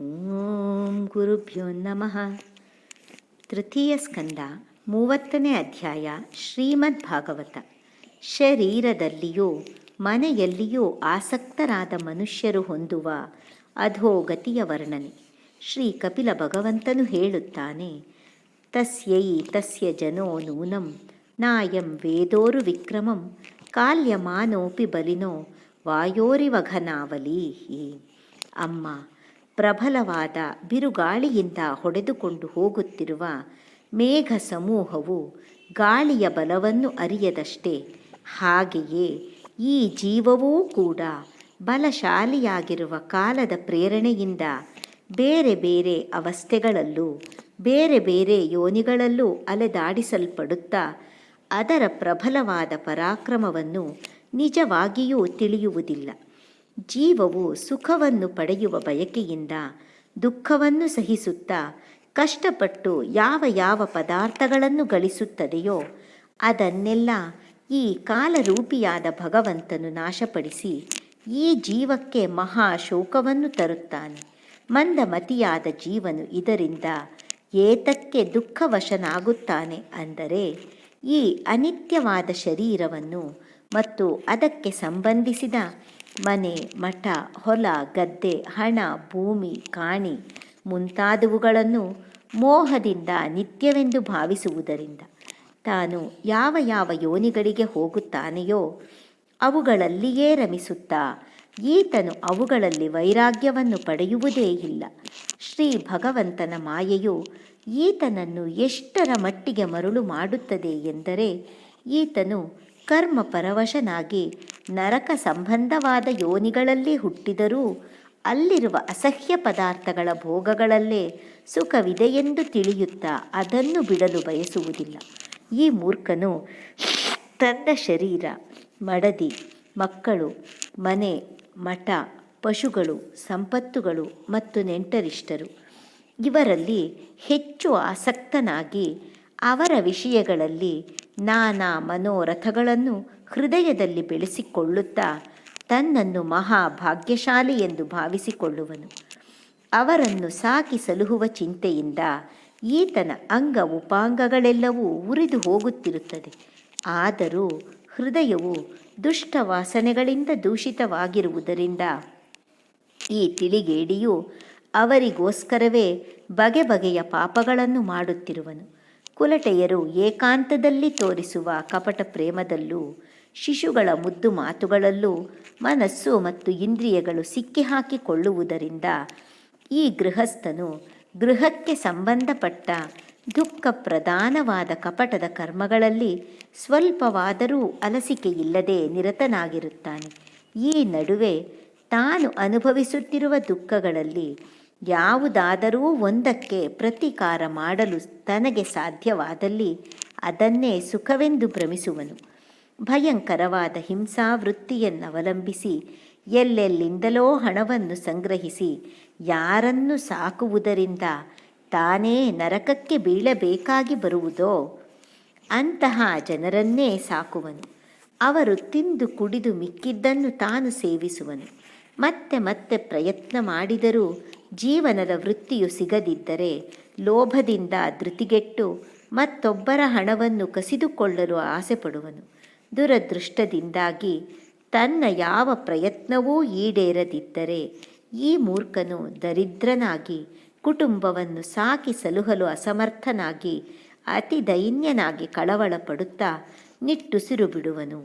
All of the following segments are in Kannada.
ಓಂ ಗುರುಭ್ಯೋ ನಮಃ. ತೃತೀಯ ಸ್ಕಂದ 30ನೇ ಅಧ್ಯಾಯ. ಶ್ರೀಮದ್ ಭಾಗವತ. ಶರೀರದಲ್ಲಿಯೂ ಮನೆಯಲ್ಲಿಯೂ ಆಸಕ್ತರಾದ ಮನುಷ್ಯರು ಹೊಂದುವ ಅಧೋಗತಿಯ ವರ್ಣನೆ. ಶ್ರೀ ಕಪಿಲ ಭಗವಂತನು ಹೇಳುತ್ತಾನೆ, ತಸ್ಯೈ ತಸ್ಯ ಜನೋ ನೂನಂ ನಾಯಂ ವೇದೋರು ವಿಕ್ರಮಂ ಕಾಲ್ಯಮಾನೋಪಿ ಬಲಿನೋ ವಾಯೋರಿವಘನಾವಲಿ. ಅಮ್ಮ, ಪ್ರಬಲವಾದ ಬಿರುಗಾಳಿಯಿಂದ ಹೊಡೆದುಕೊಂಡು ಹೋಗುತ್ತಿರುವ ಮೇಘ ಸಮೂಹವು ಗಾಳಿಯ ಬಲವನ್ನು ಅರಿಯದಷ್ಟೇ, ಹಾಗೆಯೇ ಈ ಜೀವವೂ ಕೂಡ ಬಲಶಾಲಿಯಾಗಿರುವ ಕಾಲದ ಪ್ರೇರಣೆಯಿಂದ ಬೇರೆ ಬೇರೆ ಅವಸ್ಥೆಗಳಲ್ಲೂ ಬೇರೆ ಬೇರೆ ಯೋನಿಗಳಲ್ಲೂ ಅಲೆದಾಡಿಸಲ್ಪಡುತ್ತಾ ಅದರ ಪ್ರಬಲವಾದ ಪರಾಕ್ರಮವನ್ನು ನಿಜವಾಗಿಯೂ ತಿಳಿಯುವುದಿಲ್ಲ. ಜೀವವು ಸುಖವನ್ನು ಪಡೆಯುವ ಬಯಕೆಯಿಂದ ದುಃಖವನ್ನು ಸಹಿಸುತ್ತಾ ಕಷ್ಟಪಟ್ಟು ಯಾವ ಯಾವ ಪದಾರ್ಥಗಳನ್ನು ಗಳಿಸುತ್ತದೆಯೋ ಅದನ್ನೆಲ್ಲ ಈ ಕಾಲರೂಪಿಯಾದ ಭಗವಂತನು ನಾಶಪಡಿಸಿ ಈ ಜೀವಕ್ಕೆ ಮಹಾಶೋಕವನ್ನು ತರುತ್ತಾನೆ. ಮಂದಮತಿಯಾದ ಜೀವನು ಇದರಿಂದ ಏತಕ್ಕೆ ದುಃಖವಶನಾಗುತ್ತಾನೆ ಅಂದರೆ, ಈ ಅನಿತ್ಯವಾದ ಶರೀರವನ್ನು ಮತ್ತು ಅದಕ್ಕೆ ಸಂಬಂಧಿಸಿದ ಮನೆ, ಮಠ, ಹೊಲ, ಗದ್ದೆ, ಹಣ, ಭೂಮಿ, ಕಾಣಿ ಮುಂತಾದವುಗಳನ್ನು ಮೋಹದಿಂದ ನಿತ್ಯವೆಂದು ಭಾವಿಸುವುದರಿಂದ ತಾನು ಯಾವ ಯಾವ ಯೋನಿಗಳಿಗೆ ಹೋಗುತ್ತಾನೆಯೋ ಅವುಗಳಲ್ಲಿಯೇ ರಮಿಸುತ್ತಾ ಈತನು ಅವುಗಳಲ್ಲಿ ವೈರಾಗ್ಯವನ್ನು ಪಡೆಯುವುದೇ ಇಲ್ಲ. ಶ್ರೀ ಭಗವಂತನ ಮಾಯೆಯು ಈತನನ್ನು ಎಷ್ಟರ ಮಟ್ಟಿಗೆ ಮರುಳು ಮಾಡುತ್ತದೆ ಎಂದರೆ, ಈತನು ಕರ್ಮ ಪರವಶನಾಗಿ ನರಕ ಸಂಬಂಧವಾದ ಯೋನಿಗಳಲ್ಲಿ ಹುಟ್ಟಿದರೂ ಅಲ್ಲಿರುವ ಅಸಹ್ಯ ಪದಾರ್ಥಗಳ ಭೋಗಗಳಲ್ಲೇ ಸುಖವಿದೆಯೆಂದು ತಿಳಿಯುತ್ತಾ ಅದನ್ನು ಬಿಡಲು ಬಯಸುವುದಿಲ್ಲ. ಈ ಮೂರ್ಖನು ತನ್ನ ಶರೀರ, ಮಡದಿ, ಮಕ್ಕಳು, ಮನೆ, ಮಠ, ಪಶುಗಳು, ಸಂಪತ್ತುಗಳು ಮತ್ತು ನೆಂಟರಿಷ್ಟರು ಇವರಲ್ಲಿ ಹೆಚ್ಚು ಆಸಕ್ತನಾಗಿ ಅವರ ವಿಷಯಗಳಲ್ಲಿ ನಾನಾ ಮನೋರಥಗಳನ್ನು ಹೃದಯದಲ್ಲಿ ಬೆಳೆಸಿಕೊಳ್ಳುತ್ತಾ ತನ್ನನ್ನು ಮಹಾಭಾಗ್ಯಶಾಲಿ ಎಂದು ಭಾವಿಸಿಕೊಳ್ಳುವನು. ಅವರನ್ನು ಸಾಕಿ ಸಲುಹುವ ಚಿಂತೆಯಿಂದ ಈತನ ಅಂಗ ಉಪಾಂಗಗಳೆಲ್ಲವೂ ಉರಿದು ಹೋಗುತ್ತಿರುತ್ತದೆ. ಆದರೂ ಹೃದಯವು ದುಷ್ಟ ವಾಸನೆಗಳಿಂದ ದೂಷಿತವಾಗಿರುವುದರಿಂದ ಈ ತಿಳಿಗೇಡಿಯು ಅವರಿಗೋಸ್ಕರವೇ ಬಗೆ ಬಗೆಯ ಪಾಪಗಳನ್ನು ಮಾಡುತ್ತಿರುವನು. ಕುಲಟೆಯರು ಏಕಾಂತದಲ್ಲಿ ತೋರಿಸುವ ಕಪಟ ಪ್ರೇಮದಲ್ಲೂ ಶಿಶುಗಳ ಮುದ್ದು ಮಾತುಗಳಲ್ಲೂ ಮನಸ್ಸು ಮತ್ತು ಇಂದ್ರಿಯಗಳು ಸಿಕ್ಕಿಹಾಕಿಕೊಳ್ಳುವುದರಿಂದ ಈ ಗೃಹಸ್ಥನು ಗೃಹಕ್ಕೆ ಸಂಬಂಧಪಟ್ಟ ದುಃಖ ಪ್ರಧಾನವಾದ ಕಪಟದ ಕರ್ಮಗಳಲ್ಲಿ ಸ್ವಲ್ಪವಾದರೂ ಅಲಸಿಕೆಯಿಲ್ಲದೆ ನಿರತನಾಗಿರುತ್ತಾನೆ. ಈ ನಡುವೆ ತಾನು ಅನುಭವಿಸುತ್ತಿರುವ ದುಃಖಗಳಲ್ಲಿ ಯಾವುದಾದರೂ ಒಂದಕ್ಕೆ ಪ್ರತೀಕಾರ ಮಾಡಲು ತನಗೆ ಸಾಧ್ಯವಾದಲ್ಲಿ ಅದನ್ನೇ ಸುಖವೆಂದು ಭ್ರಮಿಸುವನು. ಭಯಂಕರವಾದ ಹಿಂಸಾವೃತ್ತಿಯನ್ನವಲಂಬಿಸಿ ಎಲ್ಲೆಲ್ಲಿಂದಲೋ ಹಣವನ್ನು ಸಂಗ್ರಹಿಸಿ ಯಾರನ್ನು ಸಾಕುವುದರಿಂದ ತಾನೇ ನರಕಕ್ಕೆ ಬೀಳಬೇಕಾಗಿ ಬರುವುದೋ ಅಂತಹ ಜನರನ್ನೇ ಸಾಕುವನು. ಅವರು ತಿಂದು ಕುಡಿದು ಮಿಕ್ಕಿದ್ದನ್ನು ತಾನು ಸೇವಿಸುವನು. ಮತ್ತೆ ಮತ್ತೆ ಪ್ರಯತ್ನ ಮಾಡಿದರೂ ಜೀವನದ ವೃತ್ತಿಯು ಸಿಗದಿದ್ದರೆ ಲೋಭದಿಂದ ಧೃತಿಗೆಟ್ಟು ಮತ್ತೊಬ್ಬರ ಹಣವನ್ನು ಕಸಿದುಕೊಳ್ಳಲು ಆಸೆ ಪಡುವನು. ದುರದೃಷ್ಟದಿಂದಾಗಿ ತನ್ನ ಯಾವ ಪ್ರಯತ್ನವೂ ಈಡೇರದಿದ್ದರೆ ಈ ಮೂರ್ಖನು ದರಿದ್ರನಾಗಿ ಕುಟುಂಬವನ್ನು ಸಾಕಿ ಸಲುಹಲು ಅಸಮರ್ಥನಾಗಿ ಅತಿ ದೈನ್ಯನಾಗಿ ಕಳವಳ ಪಡುತ್ತಾ ನಿಟ್ಟುಸಿರು ಬಿಡುವನು.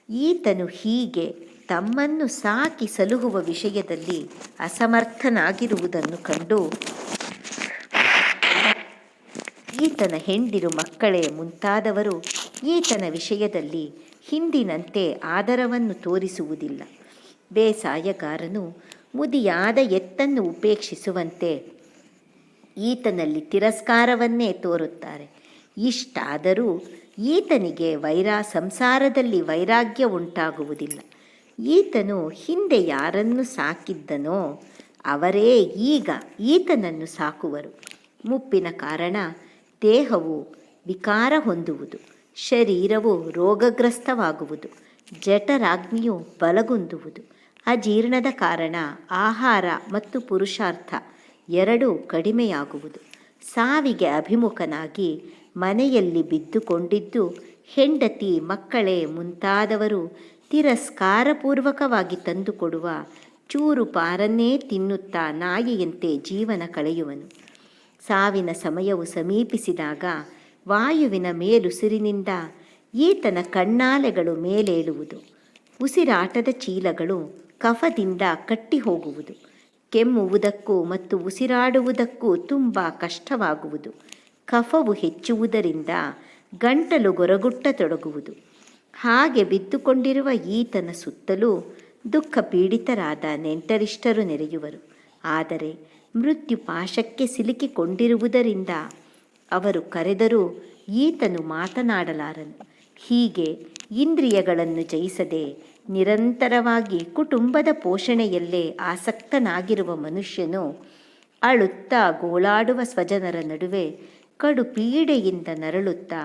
ಈತನು ಹೀಗೆ ತಮ್ಮನ್ನು ಸಾಕಿ ಸಲುಹುವ ವಿಷಯದಲ್ಲಿ ಅಸಮರ್ಥನಾಗಿರುವುದನ್ನು ಕಂಡು ಈತನ ಹೆಂಡಿರು ಮಕ್ಕಳೇ ಮುಂತಾದವರು ಈತನ ವಿಷಯದಲ್ಲಿ ಹಿಂದಿನಂತೆ ಆದರವನ್ನು ತೋರಿಸುವುದಿಲ್ಲ. ಬೇಸಾಯಗಾರನು ಮುದಿಯಾದ ಎತ್ತನ್ನು ಉಪೇಕ್ಷಿಸುವಂತೆ ಈತನಲ್ಲಿ ತಿರಸ್ಕಾರವನ್ನೇ ತೋರುತ್ತಾರೆ. ಇಷ್ಟಾದರೂ ಈತನಿಗೆ ಸಂಸಾರದಲ್ಲಿ ವೈರಾಗ್ಯ ಉಂಟಾಗುವುದಿಲ್ಲ. ಈತನು ಹಿಂದೆ ಯಾರನ್ನು ಸಾಕಿದ್ದನೋ ಅವರೇ ಈಗ ಈತನನ್ನು ಸಾಕುವರು. ಮುಪ್ಪಿನ ಕಾರಣ ದೇಹವು ವಿಕಾರ ಹೊಂದುವುದು, ಶರೀರವು ರೋಗಗ್ರಸ್ತವಾಗುವುದು, ಜಠರಾಗ್ನಿಯು ಬಲಗುಂದುವುದು. ಅಜೀರ್ಣದ ಕಾರಣ ಆಹಾರ ಮತ್ತು ಪುರುಷಾರ್ಥ ಎರಡೂ ಕಡಿಮೆಯಾಗುವುದು. ಸಾವಿಗೆ ಅಭಿಮುಖನಾಗಿ ಮನೆಯಲ್ಲಿ ಬಿದ್ದುಕೊಂಡಿದ್ದು ಹೆಂಡತಿ, ಮಕ್ಕಳೇ ಮುಂತಾದವರು ತಿರಸ್ಕಾರಪೂರ್ವಕವಾಗಿ ತಂದುಕೊಡುವ ಚೂರು ಪಾರನ್ನೇ ತಿನ್ನುತ್ತಾ ನಾಯಿಯಂತೆ ಜೀವನ ಕಳೆಯುವನು. ಸಾವಿನ ಸಮಯವು ಸಮೀಪಿಸಿದಾಗ ವಾಯುವಿನ ಮೇಲುಸಿರಿನಿಂದ ಈತನ ಕಣ್ಣಾಲೆಗಳು ಮೇಲೇಳುವುದು. ಉಸಿರಾಟದ ಚೀಲಗಳು ಕಫದಿಂದ ಕಟ್ಟಿ ಹೋಗುವುದು. ಕೆಮ್ಮುವುದಕ್ಕೂ ಮತ್ತು ಉಸಿರಾಡುವುದಕ್ಕೂ ತುಂಬ ಕಷ್ಟವಾಗುವುದು. ಕಫವು ಹೆಚ್ಚುವುದರಿಂದ ಗಂಟಲು ಗೊರಗುಟ್ಟತೊಡಗುವುದು. ಹಾಗೆ ಬಿದ್ದುಕೊಂಡಿರುವ ಈತನ ಸುತ್ತಲೂ ದುಃಖ ಪೀಡಿತರಾದ ನೆಂಟರಿಷ್ಟರು ನೆರೆಯುವರು. ಆದರೆ ಮೃತ್ಯು ಪಾಶಕ್ಕೆ ಸಿಲುಕಿಕೊಂಡಿರುವುದರಿಂದ ಅವರು ಕರೆದರೂ ಈತನು ಮಾತನಾಡಲಾರನು. ಹೀಗೆ ಇಂದ್ರಿಯಗಳನ್ನು ಜಯಿಸದೆ ನಿರಂತರವಾಗಿ ಕುಟುಂಬದ ಪೋಷಣೆಯಲ್ಲೇ ಆಸಕ್ತನಾಗಿರುವ ಮನುಷ್ಯನು ಅಳುತ್ತಾ ಗೋಳಾಡುವ ಸ್ವಜನರ ನಡುವೆ ಕಡು ಪೀಡೆಯಿಂದ ನರಳುತ್ತಾ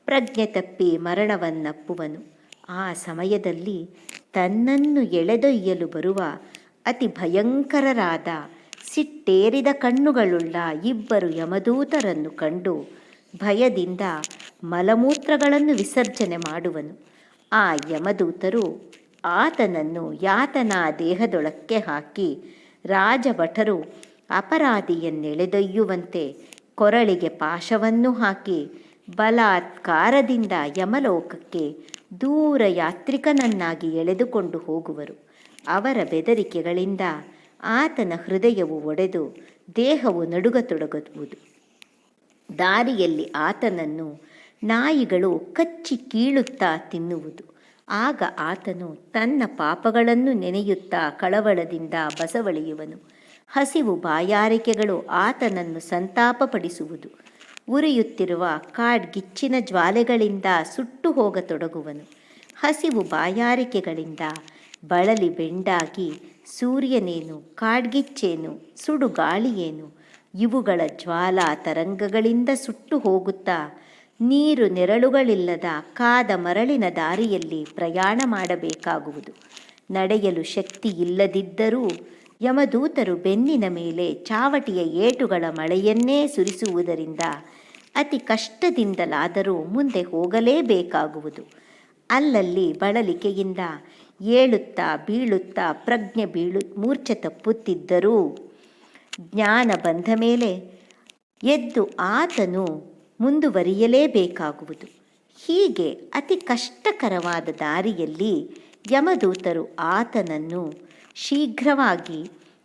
ಪ್ರಜ್ಞೆ ತಪ್ಪಿ ಮರಣವನ್ನಪ್ಪುವನು. ಆ ಸಮಯದಲ್ಲಿ ತನ್ನನ್ನು ಎಳೆದೊಯ್ಯಲು ಬರುವ ಅತಿ ಭಯಂಕರರಾದ ಸಿಟ್ಟೇರಿದ ಕಣ್ಣುಗಳುಳ್ಳ ಇಬ್ಬರು ಯಮದೂತರನ್ನು ಕಂಡು ಭಯದಿಂದ ಮಲಮೂತ್ರಗಳನ್ನು ವಿಸರ್ಜನೆ ಮಾಡುವನು. ಆ ಯಮದೂತರು ಆತನನ್ನು ಯಾತನಾ ದೇಹದೊಳಕ್ಕೆ ಹಾಕಿ ರಾಜಭಟರು ಅಪರಾಧಿಯನ್ನೆಳೆದೊಯ್ಯುವಂತೆ ಕೊರಳಿಗೆ ಪಾಶವನ್ನು ಹಾಕಿ ಬಲಾತ್ಕಾರದಿಂದ ಯಮಲೋಕಕ್ಕೆ ದೂರ ಯಾತ್ರಿಕನನ್ನಾಗಿ ಎಳೆದುಕೊಂಡು ಹೋಗುವರು. ಅವರ ಬೆದರಿಕೆಗಳಿಂದ ಆತನ ಹೃದಯವು ಒಡೆದು ದೇಹವು ನಡುಗತೊಡಗುವುದು. ದಾರಿಯಲ್ಲಿ ಆತನನ್ನು ನಾಯಿಗಳು ಕಚ್ಚಿ ಕೀಳುತ್ತಾ ತಿನ್ನುವುದು. ಆಗ ಆತನು ತನ್ನ ಪಾಪಗಳನ್ನು ನೆನೆಯುತ್ತಾ ಕಳವಳದಿಂದ ಬಸವಳಿಯುವನು. ಹಸಿವು ಬಾಯಾರಿಕೆಗಳು ಆತನನ್ನು ಸಂತಾಪಪಡಿಸುವುದು. ಉರಿಯುತ್ತಿರುವ ಕಾಡ್ಗಿಚ್ಚಿನ ಜ್ವಾಲೆಗಳಿಂದ ಸುಟ್ಟು ಹೋಗತೊಡಗುವನು. ಹಸಿವು ಬಾಯಾರಿಕೆಗಳಿಂದ ಬಳಲಿ ಬೆಂಡಾಗಿ ಸೂರ್ಯನೇನು, ಕಾಡ್ಗಿಚ್ಚೇನು, ಸುಡುಗಾಳಿಯೇನು ಇವುಗಳ ಜ್ವಾಲಾ ತರಂಗಗಳಿಂದ ಸುಟ್ಟು ಹೋಗುತ್ತಾ ನೀರು ನೆರಳುಗಳಿಲ್ಲದ ಕಾದ ಮರಳಿನ ದಾರಿಯಲ್ಲಿ ಪ್ರಯಾಣ ಮಾಡಬೇಕಾಗುವುದು. ನಡೆಯಲು ಶಕ್ತಿ ಇಲ್ಲದಿದ್ದರೂ ಯಮದೂತರು ಬೆನ್ನಿನ ಮೇಲೆ ಚಾವಟಿಯ ಏಟುಗಳ ಮಳೆಯನ್ನೇ ಸುರಿಸುವುದರಿಂದ ಅತಿ ಕಷ್ಟದಿಂದಲಾದರೂ ಮುಂದೆ ಹೋಗಲೇಬೇಕಾಗುವುದು. ಅಲ್ಲಲ್ಲಿ ಬಳಲಿಕೆಯಿಂದ ಏಳುತ್ತಾ ಬೀಳುತ್ತಾ ಪ್ರಜ್ಞೆ ಮೂರ್ಛೆ ತಪ್ಪುತ್ತಿದ್ದರೂ ಜ್ಞಾನ ಬಂದ ಮೇಲೆ ಎದ್ದು ಆತನು ಮುಂದುವರಿಯಲೇಬೇಕಾಗುವುದು. ಹೀಗೆ ಅತಿ ಕಷ್ಟಕರವಾದ ದಾರಿಯಲ್ಲಿ ಯಮದೂತರು ಆತನನ್ನು ಶೀಘ್ರವಾಗಿ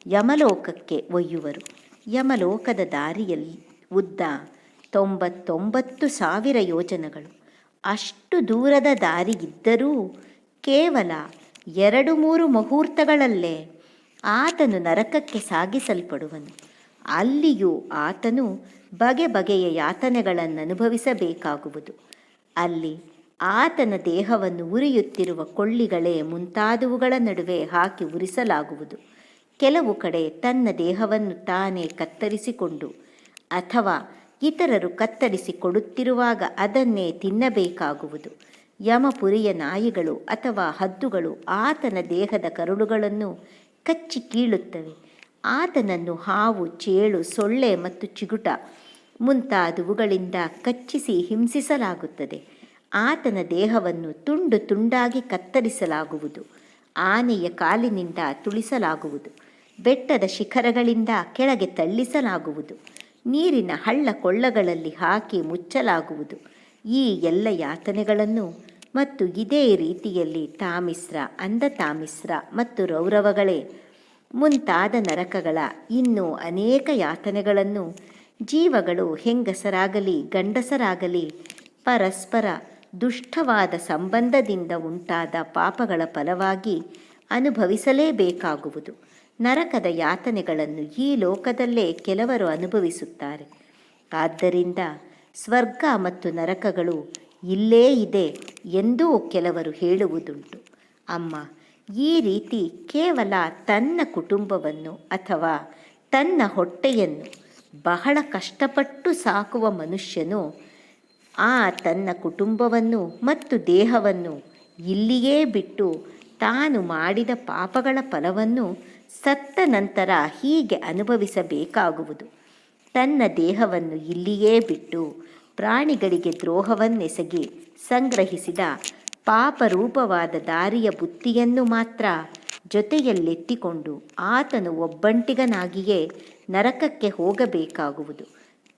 ಯಮಲೋಕಕ್ಕೆ ಒಯ್ಯುವರು. ಯಮಲೋಕದ ದಾರಿಯಲ್ಲಿ ಉದ್ದ 99,000 ಯೋಜನಗಳು. ಅಷ್ಟು ದೂರದ ದಾರಿಯಿದ್ದರೂ ಕೇವಲ 2-3 ಮುಹೂರ್ತಗಳಲ್ಲೇ ಆತನು ನರಕಕ್ಕೆ ಸಾಗಿಸಲ್ಪಡುವನು. ಅಲ್ಲಿಯೂ ಆತನು ಬಗೆ ಬಗೆಯ ಯಾತನೆಗಳನ್ನು ಅನುಭವಿಸಬೇಕಾಗುವುದು. ಅಲ್ಲಿ ಆತನ ದೇಹವನ್ನು ಉರಿಯುತ್ತಿರುವ ಕೊಳ್ಳಿಗಳೇ ಮುಂತಾದವುಗಳ ನಡುವೆ ಹಾಕಿ ಉರಿಸಲಾಗುವುದು. ಕೆಲವು ಕಡೆ ತನ್ನ ದೇಹವನ್ನು ತಾನೇ ಕತ್ತರಿಸಿಕೊಂಡು ಅಥವಾ ಇತರರು ಕತ್ತರಿಸಿ ಕೊಡುತ್ತಿರುವಾಗ ಅದನ್ನೇ ತಿನ್ನಬೇಕಾಗುವುದು. ಯಮಪುರಿಯ ನಾಯಿಗಳು ಅಥವಾ ಹದ್ದುಗಳು ಆತನ ದೇಹದ ಕರುಳುಗಳನ್ನು ಕಚ್ಚಿ ಕೀಳುತ್ತವೆ. ಆತನನ್ನು ಹಾವು, ಚೇಳು, ಸೊಳ್ಳೆ ಮತ್ತು ಚಿಗುಟ ಮುಂತಾದವುಗಳಿಂದ ಕಚ್ಚಿಸಿ ಹಿಂಸಿಸಲಾಗುತ್ತದೆ. ಆತನ ದೇಹವನ್ನು ತುಂಡು ತುಂಡಾಗಿ ಕತ್ತರಿಸಲಾಗುವುದು. ಆನೆಯ ಕಾಲಿನಿಂದ ತುಳಿಸಲಾಗುವುದು. ಬೆಟ್ಟದ ಶಿಖರಗಳಿಂದ ಕೆಳಗೆ ತಳ್ಳಿಸಲಾಗುವುದು. ನೀರಿನ ಹಳ್ಳ ಕೊಳ್ಳಗಳಲ್ಲಿ ಹಾಕಿ ಮುಚ್ಚಲಾಗುವುದು. ಈ ಎಲ್ಲ ಯಾತನೆಗಳನ್ನು ಮತ್ತು ಇದೇ ರೀತಿಯಲ್ಲಿ ತಾಮಿಸ್ರ, ಅಂಧತಾಮಿಸ್ರ ಮತ್ತು ರೌರವಗಳೇ ಮುಂತಾದ ನರಕಗಳ ಇನ್ನೂ ಅನೇಕ ಯಾತನೆಗಳನ್ನು ಜೀವಗಳು ಹೆಂಗಸರಾಗಲಿ ಗಂಡಸರಾಗಲಿ ಪರಸ್ಪರ ದುಷ್ಟವಾದ ಸಂಬಂಧದಿಂದ ಉಂಟಾದ ಪಾಪಗಳ ಫಲವಾಗಿ ಅನುಭವಿಸಲೇಬೇಕಾಗುವುದು. ನರಕದ ಯಾತನೆಗಳನ್ನು ಈ ಲೋಕದಲ್ಲೇ ಕೆಲವರು ಅನುಭವಿಸುತ್ತಾರೆ. ಆದ್ದರಿಂದ ಸ್ವರ್ಗ ಮತ್ತು ನರಕಗಳು ಇಲ್ಲೇ ಇದೆ ಎಂದೂ ಕೆಲವರು ಹೇಳುವುದುಂಟು. ಅಮ್ಮ, ಈ ರೀತಿ ಕೇವಲ ತನ್ನ ಕುಟುಂಬವನ್ನು ಅಥವಾ ತನ್ನ ಹೊಟ್ಟೆಯನ್ನು ಬಹಳ ಕಷ್ಟಪಟ್ಟು ಸಾಕುವ ಮನುಷ್ಯನು ತನ್ನ ಕುಟುಂಬವನ್ನು ಮತ್ತು ದೇಹವನ್ನು ಇಲ್ಲಿಯೇ ಬಿಟ್ಟು ತಾನು ಮಾಡಿದ ಪಾಪಗಳ ಫಲವನ್ನು ಸತ್ತ ನಂತರ ಹೀಗೆ ಅನುಭವಿಸಬೇಕಾಗುವುದು. ತನ್ನ ದೇಹವನ್ನು ಇಲ್ಲಿಯೇ ಬಿಟ್ಟು ಪ್ರಾಣಿಗಳಿಗೆ ದ್ರೋಹವನ್ನೆಸಗಿ ಸಂಗ್ರಹಿಸಿದ ಪಾಪರೂಪವಾದ ದಾರಿಯ ಬುತ್ತಿಯನ್ನು ಮಾತ್ರ ಜೊತೆಯಲ್ಲೆತ್ತಿಕೊಂಡು ಆತನು ಒಬ್ಬಂಟಿಗನಾಗಿಯೇ ನರಕಕ್ಕೆ ಹೋಗಬೇಕಾಗುವುದು.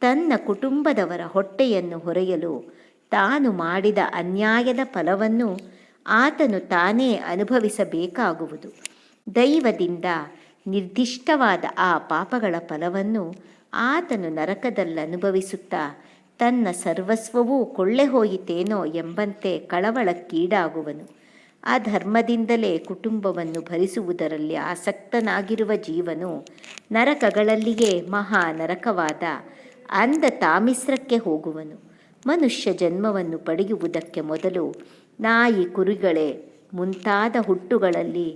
ತನ್ನ ಕುಟುಂಬದವರ ಹೊಟ್ಟೆಯನ್ನು ಹೊರೆಯಲು ತಾನು ಮಾಡಿದ ಅನ್ಯಾಯದ ಫಲವನ್ನು ಆತನು ತಾನೇ ಅನುಭವಿಸಬೇಕಾಗುವುದು. ದೈವದಿಂದ ನಿರ್ದಿಷ್ಟವಾದ ಆ ಪಾಪಗಳ ಫಲವನ್ನು ಆತನು ನರಕದಲ್ಲಿ ಅನುಭವಿಸುತ್ತಾ ತನ್ನ ಸರ್ವಸ್ವವೂ ಕೊಳ್ಳೆ ಹೋಯಿತೇನೋ ಎಂಬಂತೆ ಕಳವಳಕ್ಕೀಡಾಗುವನು. ಅಧರ್ಮದಿಂದಲೇ ಕುಟುಂಬವನ್ನು ಭರಿಸುವುದರಲ್ಲಿ ಆಸಕ್ತನಾಗಿರುವ ಜೀವನು ನರಕಗಳಲ್ಲಿಯೇ ಮಹಾ ನರಕವಾದ ಅಂಧ ತಾಮಿಸ್ರಕ್ಕೆ ಹೋಗುವನು. ಮನುಷ್ಯ ಜನ್ಮವನ್ನು ಪಡೆಯುವುದಕ್ಕೆ ಮೊದಲು ನಾಯಿ ಕುರಿಗಳೇ ಮುಂತಾದ ಹುಟ್ಟುಗಳಲ್ಲಿ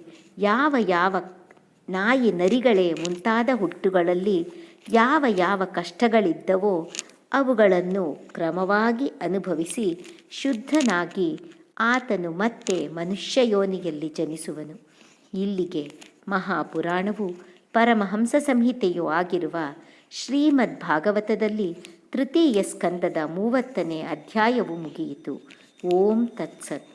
ನಾಯಿ ನರಿಗಳೇ ಮುಂತಾದ ಹುಟ್ಟುಗಳಲ್ಲಿ ಯಾವ ಯಾವ ಕಷ್ಟಗಳಿದ್ದವೋ ಅವುಗಳನ್ನು ಕ್ರಮವಾಗಿ ಅನುಭವಿಸಿ ಶುದ್ಧನಾಗಿ ಆತನು ಮತ್ತೆ ಮನುಷ್ಯ ಯೋನಿಯಲ್ಲಿ ಜನಿಸುವನು. ಇಲ್ಲಿಗೆ ಮಹಾಪುರಾಣವು ಪರಮಹಂಸ ಸಂಹಿತೆಯೂ ಆಗಿರುವ ಶ್ರೀಮದ್ ಭಾಗವತದಲ್ಲಿ ತೃತೀಯ ಸ್ಕಂದದ 30ನೇ ಅಧ್ಯಾಯವು ಮುಗಿಯಿತು. ಓಂ ತತ್ಸತ್.